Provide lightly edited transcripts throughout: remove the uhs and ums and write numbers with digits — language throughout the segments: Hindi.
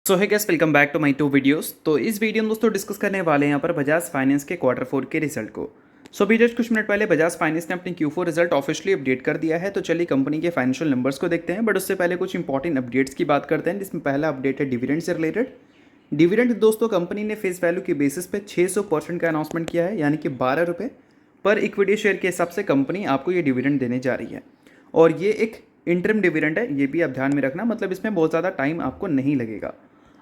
So hi guys, welcome back to my two videos. तो इस वीडियो में दोस्तों डिस्कस करने वाले हैं यहाँ पर बजाज फाइनेंस के क्वार्टर 4 के रिजल्ट को। सो अभी जस्ट कुछ मिनट पहले बजाज फाइनेंस ने अपनी Q4 रिजल्ट ऑफिशियली अपडेट कर दिया है। तो चलिए कंपनी के फाइनेंशियल नंबर्स को देखते हैं, बट उससे पहले कुछ इंपॉर्टेंट अपडेट्स की बात करते हैं, जिसमें पहला अपडेट है डिविडेंड से रिलेटेड। डिविडेंड दोस्तों कंपनी ने फेस वैल्यू के बेसिस पे 600% का अनाउंसमेंट किया है, यानी कि 12 रुपये पर इक्विटी शेयर के हिसाब से कंपनी आपको ये डिविडेंड देने जा रही है। और ये एक इंटरिम डिविडेंड है, ये भी आप ध्यान में रखना, मतलब इसमें बहुत ज़्यादा टाइम आपको नहीं लगेगा।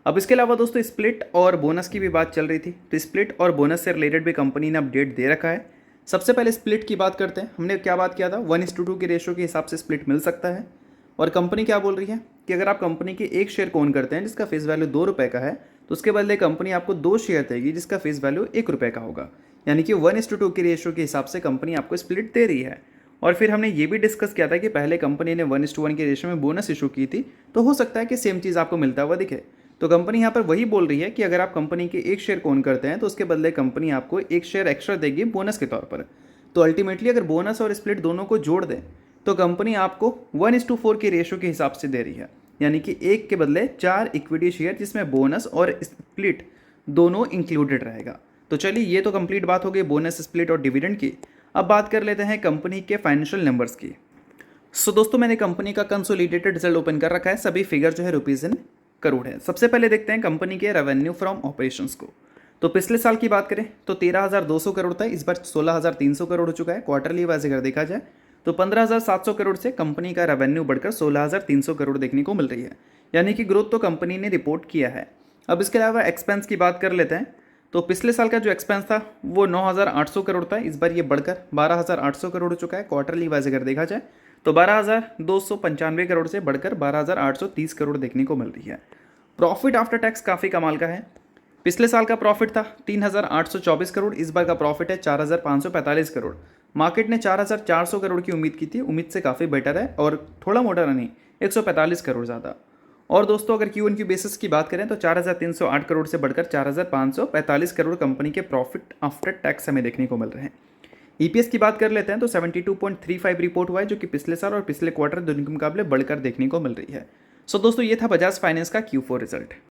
अब इसके अलावा दोस्तों स्प्लिट और बोनस की भी बात चल रही थी, तो स्प्लिट और बोनस से रिलेटेड भी कंपनी ने अपडेट दे रखा है। सबसे पहले स्प्लिट की बात करते हैं। हमने क्या बात किया था, 1:2 के रेशो के हिसाब से स्प्लिट मिल सकता है। और कंपनी क्या बोल रही है कि अगर आप कंपनी के एक शेयर को ओन करते हैं जिसका फेस वैल्यू 2 रुपये का है, तो उसके बदले कंपनी आपको 2 शेयर देगी जिसका फेस वैल्यू 1 रुपये का होगा। यानी कि 1:2 के रेशो के हिसाब से कंपनी आपको स्प्लिट दे रही है। और फिर हमने ये भी डिस्कस किया था कि पहले कंपनी ने 1:1 के रेशो में बोनस इशू की थी, तो हो सकता है कि सेम चीज़ आपको मिलता हुआ दिखे। तो कंपनी यहाँ पर वही बोल रही है कि अगर आप कंपनी के एक शेयर को ओन करते हैं तो उसके बदले कंपनी आपको एक शेयर एक्स्ट्रा देगी बोनस के तौर पर। तो अल्टीमेटली अगर बोनस और स्प्लिट दोनों को जोड़ दें तो कंपनी आपको 1:4 के रेशो के हिसाब से दे रही है, यानी कि एक के बदले 4 इक्विटी शेयर जिसमें बोनस और स्प्लिट दोनों इंक्लूडेड रहेगा। तो चलिए, ये तो कंप्लीट बात हो गई बोनस, स्प्लिट और डिविडेंड की। अब बात कर लेते हैं कंपनी के फाइनेंशियल नंबर्स की। सो दोस्तों मैंने कंपनी का कंसोलिडेटेड रिजल्ट ओपन कर रखा है, सभी फिगर जो है रुपीज़ इन करोड़ है। सबसे पहले देखते हैं कंपनी के रेवेन्यू फ्रॉम ऑपरेशंस को। तो पिछले साल की बात करें तो 13,200 करोड़ था, इस बार 16,300 करोड़ हो चुका है। क्वार्टरली वाइज अगर देखा जाए तो 15,700 करोड़ से कंपनी का रेवेन्यू बढ़कर 16,300 करोड़ देखने को मिल रही है, यानी कि ग्रोथ तो कंपनी ने रिपोर्ट किया है। अब इसके अलावा एक्सपेंस की बात कर लेते हैं। तो पिछले साल का जो एक्सपेंस था वो 9,800 करोड़ था, इस बार ये बढ़कर 12,800 करोड़ हो चुका है। क्वार्टरली वाइज अगर देखा जाए तो 12,295 करोड़ से बढ़कर 12,830 करोड़ देखने को मिल रही है। प्रॉफिट आफ्टर टैक्स काफ़ी कमाल का है। पिछले साल का प्रॉफिट था 3,824 करोड़, इस बार का प्रॉफिट है 4,545 करोड़। मार्केट ने 4,400 करोड़ की उम्मीद की थी, उम्मीद से काफ़ी बेटर है और थोड़ा मोटा नहीं, 145 करोड़ ज़्यादा। और दोस्तों अगर Q1 की बेसिस की बात करें तो 4,308 करोड़ से बढ़कर 4,545 करोड़ कंपनी के प्रॉफिट आफ्टर टैक्स हमें देखने को मिल रहे हैं। EPS की बात कर लेते हैं तो 72.35 रिपोर्ट हुआ है, जो कि पिछले साल और पिछले क्वार्टर दोनों के मुकाबले बढ़कर देखने को मिल रही है। सो दोस्तों ये था बजाज फाइनेंस का Q4 रिजल्ट।